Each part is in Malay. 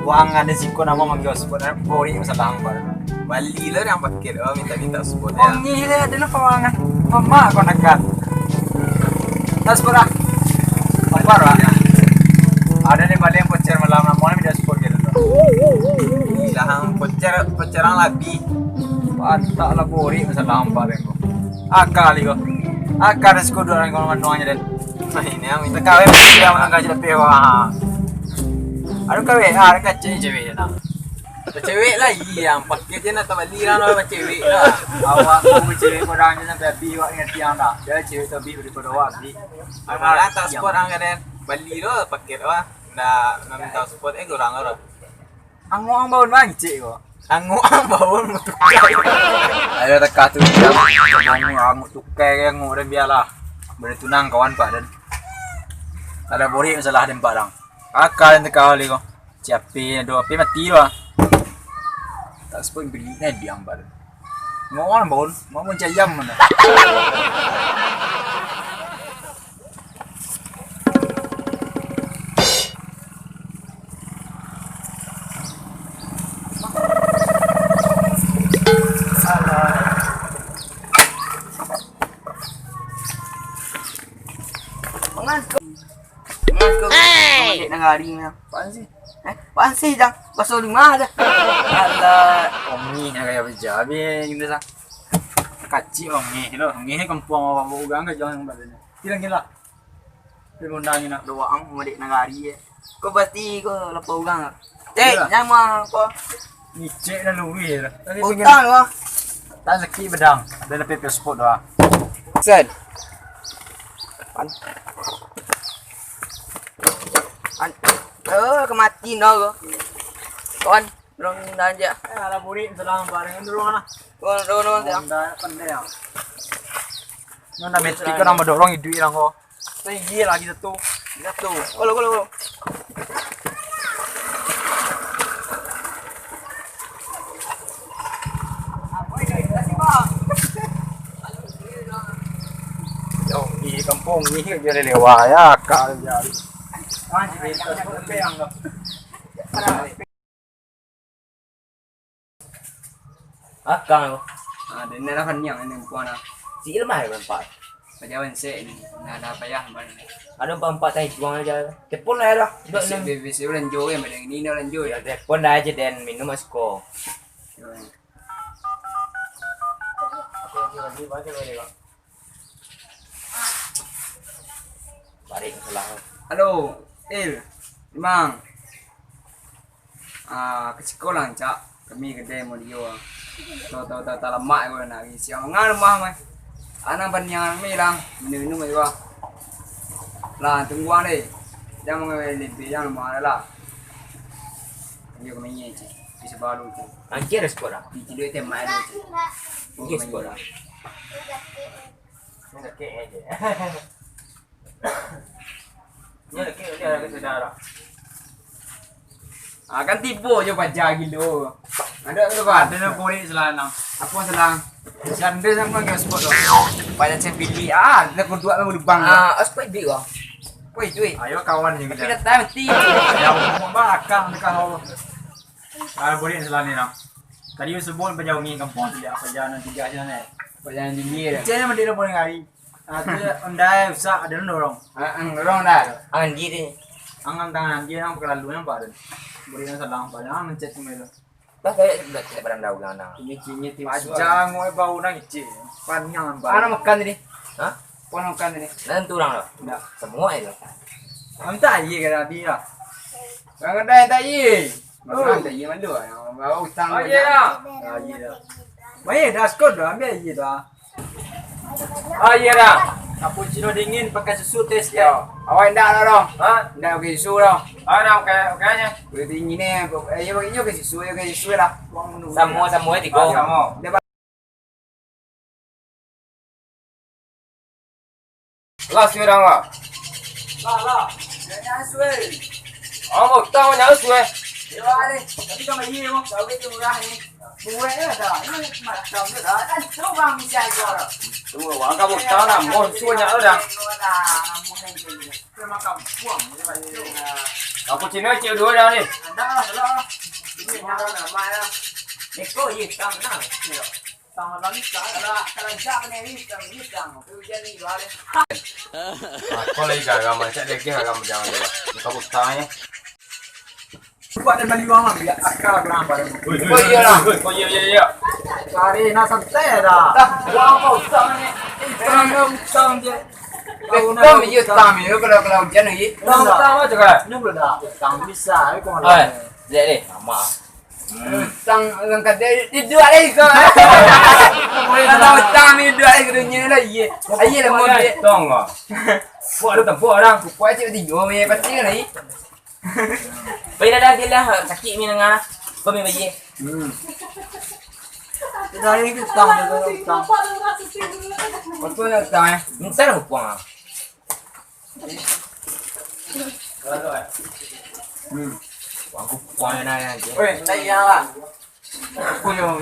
Wangan sih kau nama manggil sport dan bori masalah angbar. Bali lah yang pakai minta sport ya. Wangi lah ada nak wangan. Mama kau nak. Tas pura. Angbar lah. Ada nih balik yang pecer malam mau minta sport gitu. Gila hang pecerang lagi. Pantak lah bori masalah angbar yang kau. Akal kau. Akal sekolah orang kau nganuannya dan. Nah ini yang minta Kawin dia menangkap jadi pewa. Aduh kawin, ada kacau cewek nak. cewek lagi yang pakai je nak Bali lah nama cewek lah. Awak mau cewek korang je sampai bi awak ngerti yang tak. Dia cewek tapi daripada awak bi. Malah tak sport hang kan Bali lo pakai lah. Nak minta sport kurang lah. Anggo ang bawon mancik kok. Anggo ang bawon mutuk. Ada teka tu dia. Anggo tukai yang ngurang biarlah. Bertunang kawan pak dan. Ada bori masalah dan barang. Akal yang teka kali kok. Siapin dua api mati lah. Tak sepun beli ni diambil. Ngomong bawon, mau mencayam mana? Hey! Nangari na. Apaan sih? Apaan sih, Jang? Baso lima ada. Alah, ongi na kaya berjabi gitu sa. Kacil ongi, lo ongi kampung apa bukan ke jangan badan. Kilang gila. Pemundangin na. Doang mo di nangari ya. Ko bati ko lapaw gang. Jang mah ko. Nice na luwi. Utang lo. Tak sakit bedang. Ada paper sport doa. Sen. Kemati dah ko. Kon, dong aja. Alah buri selang bareng dulu mana. Kon ya. Dah pandai ya. Nona metik ko na madorong idui lang ko. Tinggi lagi satu. Satu. Kalau. Yo, di kampung ni jadi lewat ya kal jadi. Anjir, itu peang lo. Akang ko. Ada ni lah kan yang ini bukan lah. Sige lemah berempat. Pajawan se ni. Nada payah mana. Ada empat tahi buang aja. Telepon lah dah. Besi besi orang Joe yang macam ini orang Joe ya. Telepon dah aja dan minum asko. Balik ke selang. Halo, Imang. Ke sekolah cak. Kami kedai mau dia. Tahu lama aku nak isi. Ngan rumah mai. Anak banyak milang minum aja. Lah tunggu deh. Jangan lebih jangan mahal lah. Dia kami ni cik. Bisa baru tu. Angkir sekolah. Di duit temai tu. Angkir sekolah. Ni sakit aja. Ni sakit dia ada saudara. Kan tipu je pajak gitu. Ada tu kan? Ada nak bori selang. Apa selang? Sande sama ke sport lo. Banyak saya pilih. Kita berdua memang lubang. Aspek dia kah? Woi cuy. Ayo kawan ni Tapi kita. dah tahu mesti. Ya mau bakang dekat lo. Ada bori selang ni nak. Tadi sebut penjauh ni kampung tidak perjalanan 3 aja ni. Perjalanan tinggi dah. Cina mesti nak boleh ngari. Ada undai usah ada dorong. Orang dah. Angan diri. Angan tangan dia yang perlalu yang pada. Bori selang pada mencet semua. Bah kayak budak tidak barang daun nang. Ini tim Pajang ngoi bau nang ici. Panjang Mana pada. makan ni? Hah? Mana makan ni? Nanti orang lah. Tidak. Semua itu. Amta ye ke tadi lah. Jangan dah tak ye. Makan tak ye mandu. Bawa utang. Oh ye lah. Ah ye lah. Baik dah skor dah ambil ye dah. Ah ye dah. Cappuccino dingin pakai susu tes Yo, ya. awak ndak dah dong. Ha? Ndak pakai susu dah. Ah dah kayaknya. Berarti ini ni, yo pakai susu lah. Semua tiga. Sama. Dia Lah sekarang lah. Lah. Jangan suai. Oh, tahu nyala suwe. Yo ale. Tapi kau mai ye mo. Kau itu murah ni. Murah dah. Ini macam dah. Kan coba misal kau. Tunggu, wang kamu tahu lah, mau suanya ada. Cappuccino chịu đuôi đâu đi. Eko ye tang na. Tang lang sa kalang sa ne ni tang tu jadi wale. Có lấy cả gầm mà sẽ lấy cái gầm jangan dulu. Kamu tanya. Buat dan bali wang lah biar akal berang pada. Oh iya lah. Oh iya. Hari na santai dah. Wang kau tang ni. Tang je. Kau ni tang ni kalau hujan lagi. Tang tang aja kan. Ini belum dah. Tang bisa kau Eh, jadi nama. Tang angkat dia dua lagi kau. Kalau tang ni dua lagi dunia lah ye. Aye lah mau dia. Tong ah. Buat tu buat orang. Kuat cik di yo me pasti lagi. Bây giờ đang là sakit mi dengan apa mi bayi. Dari itu tang itu tang. Betul nak tang. Entar aku puang. Aku puang na aja. Oi, tak ya lah. Aku yang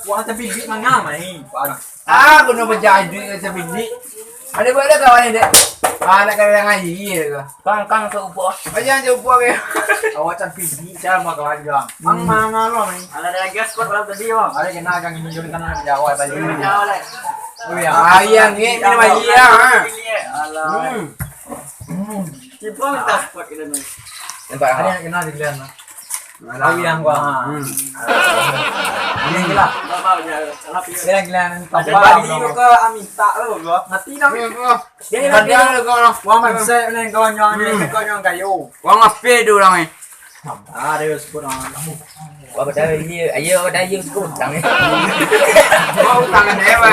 Puang tapi big mangga mai. aku nak berjaya duit tapi ni. Ada buat dah kawan ni. Nak kena ngaji ke? Kang seupo. Macam jumpa ke? Awacan pigi cara mak kawan gang. Mang mana lo mai. Ada gas kot dalam tadi oh. Ada kena gang ini jadi kan Jawa tadi. Jawa lah. Oh ya. Ayam ni minum air ya. Alah. Cipo minta spot kita ni. Nampak Ada tak? yang kena di Glen. Tahu yang gua. Ini gila. Dia yang Glen tambah. Bagi ke Amita lo gua. Mati dah. Dia lu kau. Wang man saya ni kawan yang ni kawan yang kayu. Wang apa tu orang ni? Ada yang sebut orang. Wah, pada dia, ayo pada dia suka utang ni. Kau tangan dewa.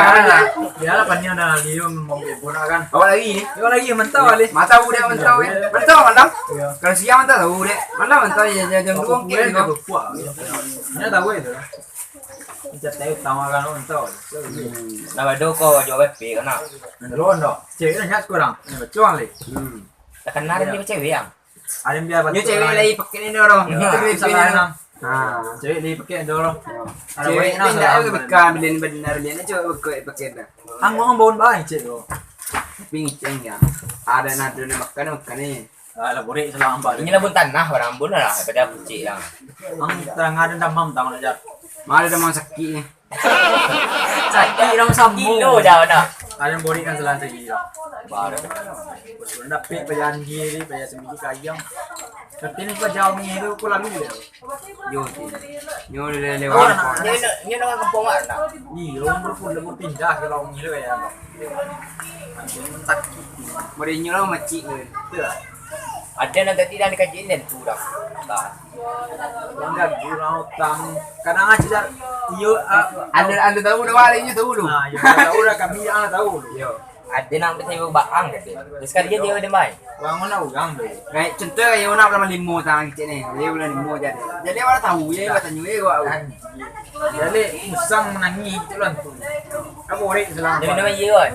Dia lah panjang dah dia mau gunakan. Awak lagi ni? Dia lagi mentau kali. Mata udah mentau ni. Mentau malam. Kalau siang mata tahu dek. Malam mentau jam 2 mungkin kau. Ini tahu itu. Kita tahu tahu kan mentau. Nama do ko jo WP kana. Belum dok. Cewek dah nyat kurang. Ini berjuang lagi. Tak kenal dia cewek yang. Ada yang biar Ni cewek lagi pakai ni orang. Kita beli salah. Ha. Cewek lagi pakai dulu. Cewek ni dah aku bekal beli benar beli ni cewek pakai dah. Ang mau bawa baik cewek tu. Pinceng ya. Ada nado ni makan ni. Alah boleh selang ambak. Ini lah bun tanah orang bun lah pada pucik lah. Ang terang ada damam tahu nak jat. Mana dah mau sakit ni. Sakit orang sambung. Kilo dah dah. Ada yang boleh kan selang segi dah. Baru. Sudah pek bayan diri, bayan sembilan kayang. Tapi ni kau jauh ni tu aku lalu dia. Yo. Yo le lewat. Ni orang kampung mana? Ni orang berpuluh pindah ke laung ni le ya. Sakit. Mari nyuruh macik ni. Tu lah. Ada nak tidak dikaji dan tu dah. Tak. Yang dah gurau tang. Kadang aja iyo Ada tahu dah wali ni tahu dulu. Nah, yo tahu dah kami yang tahu. Yo. Ada nak bertemu baang ke dia. Sekali dia ada mai. Bangun dah ugang deh. Kayak contoh kayak orang dalam limo tangan kecil ni. Dia bulan limo jadi. Jadi orang tahu ye kata nyue gua. Jadi usang menangi itu lah tu. Kamu boleh selang. Dia nama ye kan.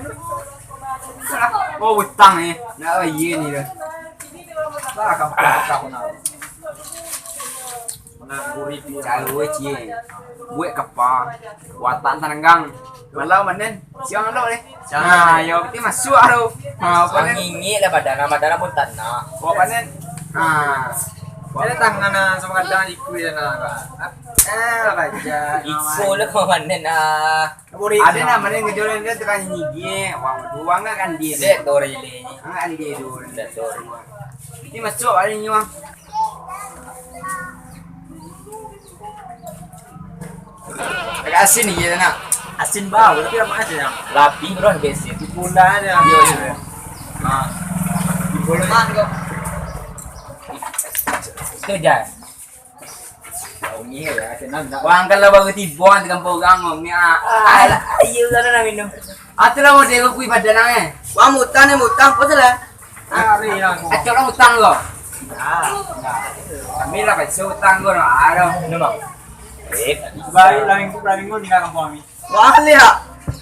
Oh hutang ni. Nak ye ni dah. Lah kamu nak. Mana gurih dia. Kalau cie. Buat kapal. Buatan tananggang. Malau mana? Siang lo ni. Ha, yo kita masuk aro. Ha, apa ni? Angin lah pada nama pun tanah. Apa ni? Ha. Ada tangan sama kadang ikut dia nak. Baca. Iso lah kau mana nak. Ada nama ni kejualan dia tekan nyigi. Wang kan dia. Dia tori le. Kan dia dulu. Dia tori. Ni masuk hari ni wang. Agak asin ni dia nak. Asin bau tapi apa aja yang. Lapi terus besi. Pula ada yang dia. Ha. Boleh kan kau. Itu je. Ni ya, senang tak. Wang kalau baru tiba di kampung orang ni Alah, ayo sana nak minum. Atulah mau dia kui pada nang eh. Wang mutang ni mutang apa salah? Hari lah. Acok orang hutang kau. Ah. Kami lah pasal hutang kau nak ada. Memang. Baik lah minggu tinggal kampung kami. Wah lihat.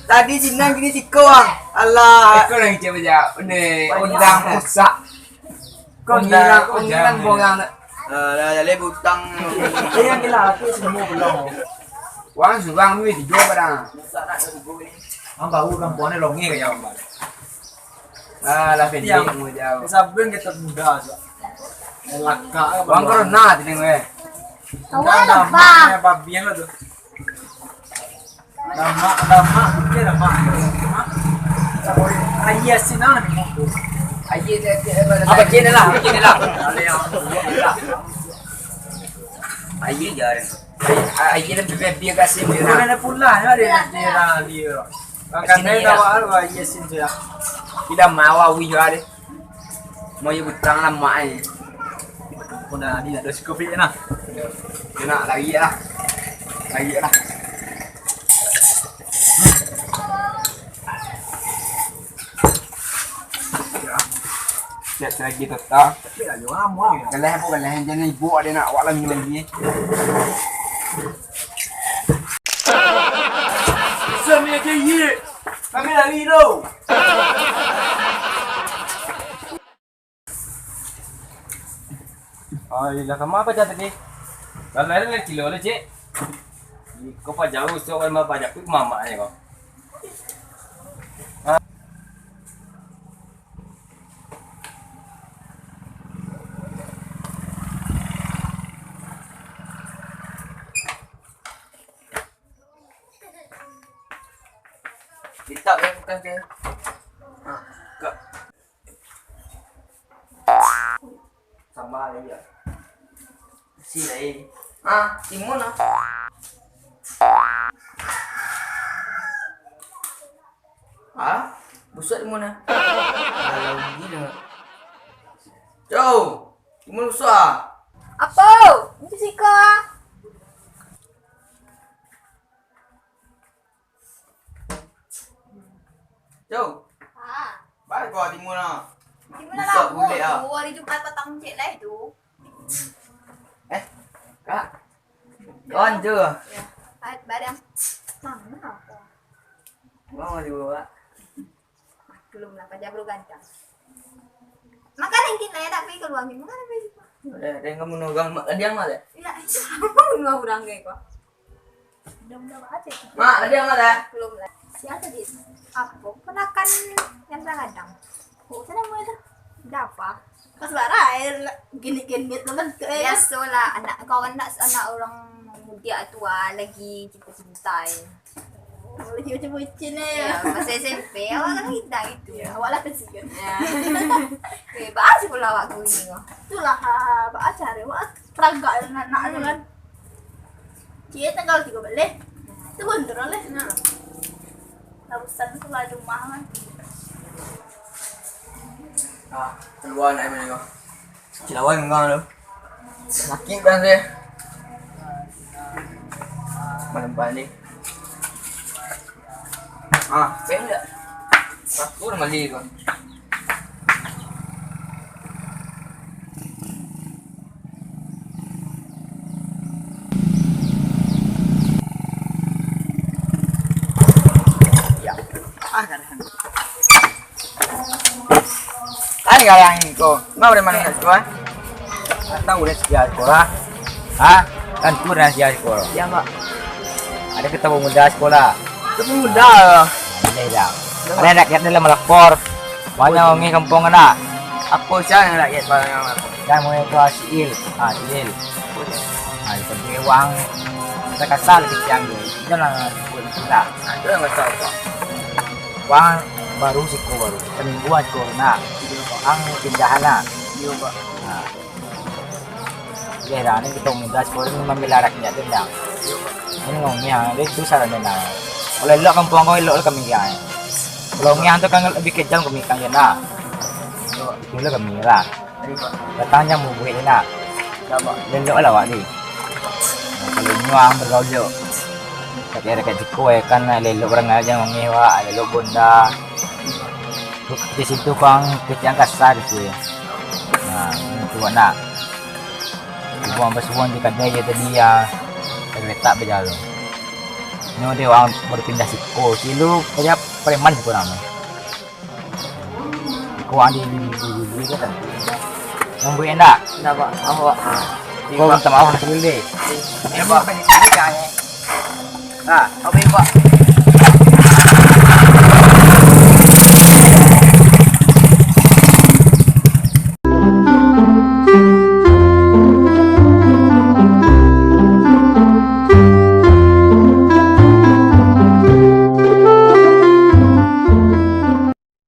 Tadi Cina gini siko ang. Allah. Aku lagi cuba aja. Ini undang pusat. Kau ngilang bongang. Dah jadi butang. Dia yang gila aku semua belum. Wang subang mi di dua barang. Ang bau kampuannya longe kaya Mbak. Ah, lah Yang- pendek mu jauh. Saben kita muda aja. Laka Bang corona ti tengok eh. Awal apa? Babi yang itu. Lama, mungkin lama. Sabori ayah sinan ni mo. Aje apa kene lah. Ada yang Aje jar. Aje le bebe kasih Bukan mira. ada pula ya dia dia. Kan dia tahu apa ayah sin dia. Tidak mawa wi jar. Mau ibu tang lama ai. Puna dia ada kopi na. Kena lagi lah. Lagi lah. Set lagi tu tak. Tapi lah yo amo ya. Galeh jadi ibu ada nak awak lagi lagi. Semia ke ye. Kami lari tu. Ay, lah kama apa tadi? Kalau ada lagi kilo lah cik. Kau pa jauh so kalau mau pajak pun mama aja kau. Kita yang bukan ke. Sama lagi ya. Si lagi. Ah, timun ah. Ah, busuk timun ah. Kalau gila. Jauh. Timun busuk ah. Apa? Itu sih kak. Jauh. Ah, Baik kau timun ah. gimana Busuk lah? boleh ah. Oh, hari Jumat petang cik lah itu. Kak. Kawan je. Ya, barang. Mana aku? Mau juga. Belum lah, pajak belum ganteng. Makan yang kita ya, tapi keluar gini. Makan apa sih? Ada kamu nogang dia mah deh. Ya, itu nggak kurang kayak kok. Udah aja. Mak, dia mah deh. Belum lah. Siapa di? Apa? Penakan yang kadang. Oh, sana mau itu. Dapat. Pas bara air gini-gini itu kan biasa lah anak kau anak orang muda tua lagi cinta-cintai. Lagi bucin ya. Masa SMP awak kan kita itu. Awak lah pensiun. Ya. Bebas pula awak ini kok. Itulah bahas cari awak peraga anak tu kan. Dia tanggal 3 balik. Itu bener oleh. Nah. Tarusan tu lah rumah kan. Ah, keluar nak mana kau? Cilawan kau tu. Sakit kan dia. Malam balik. Ah, benda. Aku dah mali kau. Ya. Ah, kan. Kan galang kau. Mau dari mana sekolah? Tahu udah sekian sekolah. Ah, kan tu dah sekian sekolah. Ya, Pak. Ada ketemu muda sekolah. Tapi mudah. Ini dah. Ada rakyat dalam melapor. Banyak orang ni kampung kena. Apa siapa yang rakyat barang yang apa? Dan mau itu hasil. Ah, hasil. Ah, itu beri uang. Kita kasar kecil dia. Jangan sebut kita. Nah, itu yang masalah Pak. Uang baru siku baru. Semingguan siku kena. Ang pindahan na. Iya, Pak. Ah. Kaya ini kita muda sekolah ini membela rakyat din lang. Ini ngomongnya, dia susah na na. Wala lo kampung ko ilo kami kaya. Kalau ngiyan to kang lebih kejam kami kaya na. Ilo kami ra. Ini, Pak. Datangnya mau buat na. Ya, Pak. Lelo lah wak di. Kalau nyuang bergaul. Kaya rakyat jiko kan lelo orang aja ngongewa, lelo bunda. Di situ kang kecang kasar itu ya. Nah, itu na. Ibu ambil semua di kedai je tadi ya. Kereta berjalan. Ini dia orang berpindah siko. Silu kayak preman siko nama. Kau andi di kata. Yang bu enak. Nah, Pak. Apa, Pak? Kau minta maaf nak dulu deh. Ya, Pak. Ini kaya. Ah, Apa, Pak?